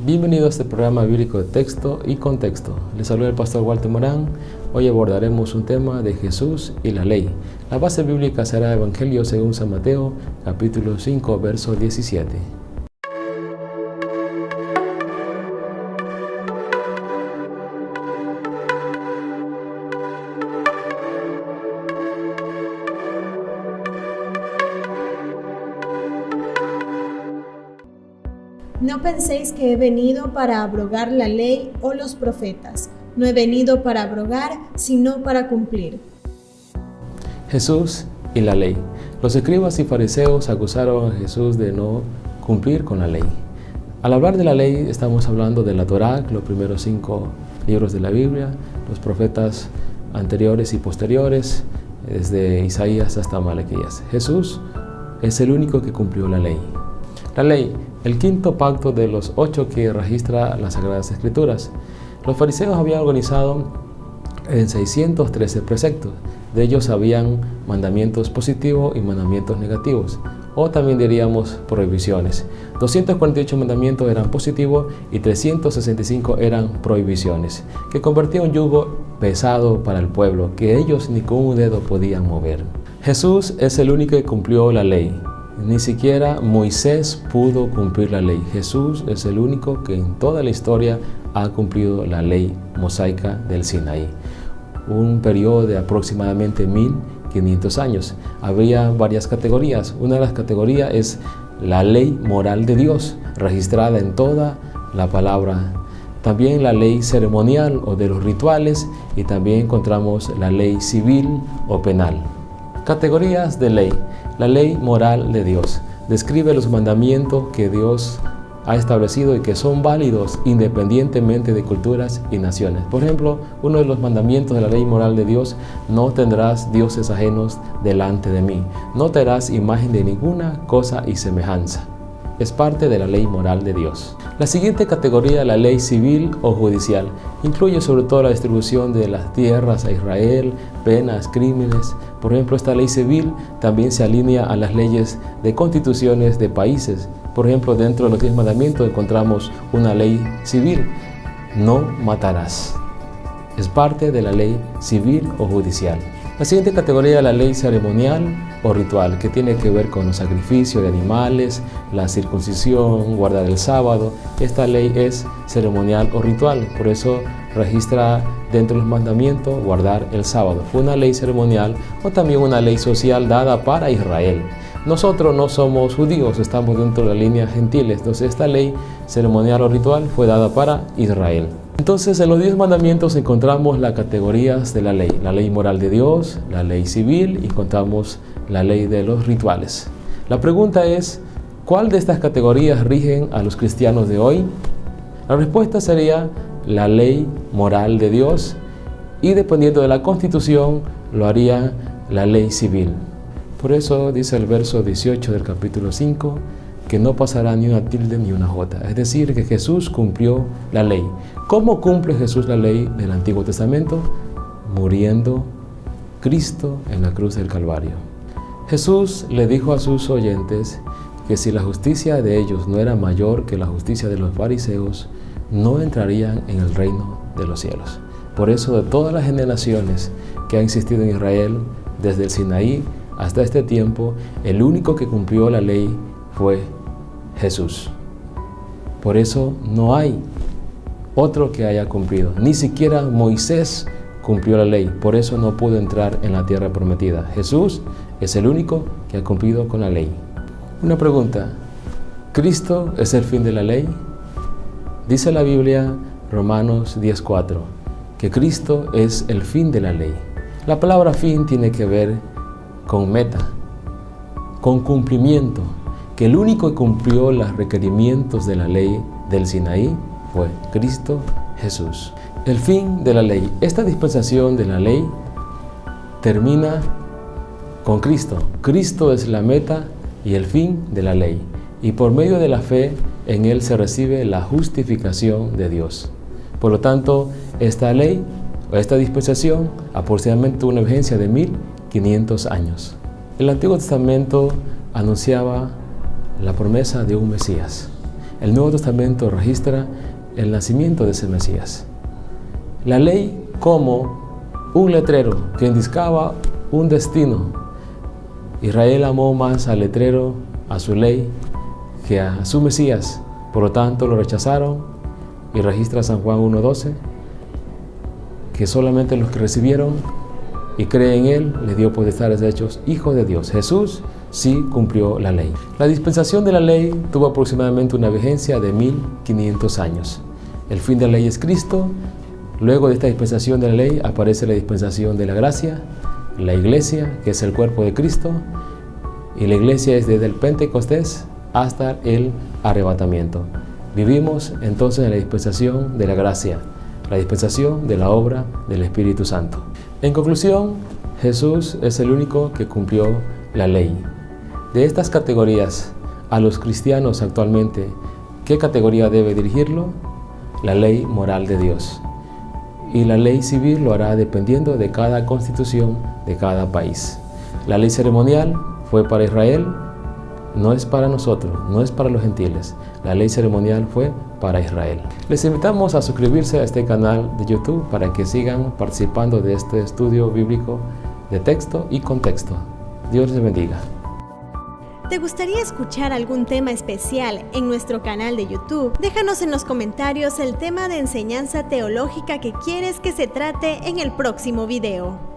Bienvenido a este programa bíblico de texto y contexto. Les saluda el pastor Walter Morán. Hoy abordaremos un tema de Jesús y la ley. La base bíblica será Evangelio según San Mateo, capítulo 5, verso 17. No penséis que he venido para abrogar la ley o los profetas. No he venido para abrogar, sino para cumplir. Jesús y la ley. Los escribas y fariseos acusaron a Jesús de no cumplir con la ley. Al hablar de la ley estamos hablando de la Torá, los primeros 5 libros de la Biblia, los profetas anteriores y posteriores, desde Isaías hasta Malaquías. Jesús es el único que cumplió la ley. La ley, el quinto pacto de los 8 que registra las Sagradas Escrituras. Los fariseos habían organizado en 613 preceptos. De ellos habían mandamientos positivos y mandamientos negativos, o también diríamos prohibiciones. 248 mandamientos eran positivos y 365 eran prohibiciones, que convertían un yugo pesado para el pueblo, que ellos ni con un dedo podían mover. Jesús es el único que cumplió la ley. Ni siquiera Moisés pudo cumplir la ley. Jesús es el único que en toda la historia ha cumplido la ley mosaica del Sinaí. Un periodo de aproximadamente 1500 años. Habría varias categorías. Una de las categorías es la ley moral de Dios, registrada en toda la palabra. También la ley ceremonial o de los rituales, y también encontramos la ley civil o penal. Categorías de ley. La ley moral de Dios describe los mandamientos que Dios ha establecido y que son válidos independientemente de culturas y naciones. Por ejemplo, uno de los mandamientos de la ley moral de Dios: no tendrás dioses ajenos delante de mí. No te harás imagen de ninguna cosa y semejanza. Es parte de la ley moral de Dios. La siguiente categoría, la ley civil o judicial, incluye sobre todo la distribución de las tierras a Israel, penas, crímenes. Por ejemplo, esta ley civil también se alinea a las leyes de constituciones de países. Por ejemplo, dentro de los 10 mandamientos encontramos una ley civil: no matarás. Es parte de la ley civil o judicial. La siguiente categoría es la ley ceremonial o ritual, que tiene que ver con los sacrificios de animales, la circuncisión, guardar el sábado. Esta ley es ceremonial o ritual, por eso registra dentro de los mandamientos guardar el sábado. Fue una ley ceremonial o también una ley social dada para Israel. Nosotros no somos judíos, estamos dentro de la línea gentiles, entonces esta ley ceremonial o ritual fue dada para Israel. Entonces, en los 10 mandamientos encontramos las categorías de la ley moral de Dios, la ley civil, y encontramos la ley de los rituales. La pregunta es, ¿cuál de estas categorías rigen a los cristianos de hoy? La respuesta sería la ley moral de Dios, y dependiendo de la Constitución lo haría la ley civil. Por eso dice el verso 18 del capítulo 5, que no pasará ni una tilde ni una jota. Es decir, que Jesús cumplió la ley. ¿Cómo cumple Jesús la ley del Antiguo Testamento? Muriendo Cristo en la cruz del Calvario. Jesús le dijo a sus oyentes que si la justicia de ellos no era mayor que la justicia de los fariseos, no entrarían en el reino de los cielos. Por eso, de todas las generaciones que han existido en Israel, desde el Sinaí hasta este tiempo, el único que cumplió la ley fue Jesús. Por eso no hay otro que haya cumplido. Ni siquiera Moisés cumplió la ley. Por eso no pudo entrar en la tierra prometida. Jesús es el único que ha cumplido con la ley. Una pregunta: ¿Cristo es el fin de la ley? Dice la Biblia, Romanos 10:4, que Cristo es el fin de la ley. La palabra fin tiene que ver con meta, con cumplimiento, que el único que cumplió los requerimientos de la ley del Sinaí fue Cristo Jesús. El fin de la ley. Esta dispensación de la ley termina con Cristo. Cristo es la meta y el fin de la ley. Y por medio de la fe en Él se recibe la justificación de Dios. Por lo tanto, esta ley o esta dispensación aproximadamente una vigencia de 1500 años. El Antiguo Testamento anunciaba la promesa de un Mesías. El Nuevo Testamento registra el nacimiento de ese Mesías. La ley como un letrero que indicaba un destino. Israel amó más al letrero, a su ley, que a su Mesías. Por lo tanto, lo rechazaron, y registra San Juan 1:12, que solamente los que recibieron y creen en Él, les dio potestad de ser hechos hijos de Dios. Jesús sí cumplió la ley. La dispensación de la ley tuvo aproximadamente una vigencia de 1500 años. El fin de la ley es Cristo. Luego de esta dispensación de la ley aparece la dispensación de la gracia, la iglesia, que es el cuerpo de Cristo, y la iglesia es desde el Pentecostés hasta el arrebatamiento. Vivimos entonces en la dispensación de la gracia, la dispensación de la obra del Espíritu Santo. En conclusión, Jesús es el único que cumplió la ley. De estas categorías, a los cristianos actualmente, ¿qué categoría debe dirigirlo? La ley moral de Dios. Y la ley civil lo hará dependiendo de cada constitución de cada país. La ley ceremonial fue para Israel, no es para nosotros, no es para los gentiles. La ley ceremonial fue para Israel. Les invitamos a suscribirse a este canal de YouTube para que sigan participando de este estudio bíblico de texto y contexto. Dios les bendiga. ¿Te gustaría escuchar algún tema especial en nuestro canal de YouTube? Déjanos en los comentarios el tema de enseñanza teológica que quieres que se trate en el próximo video.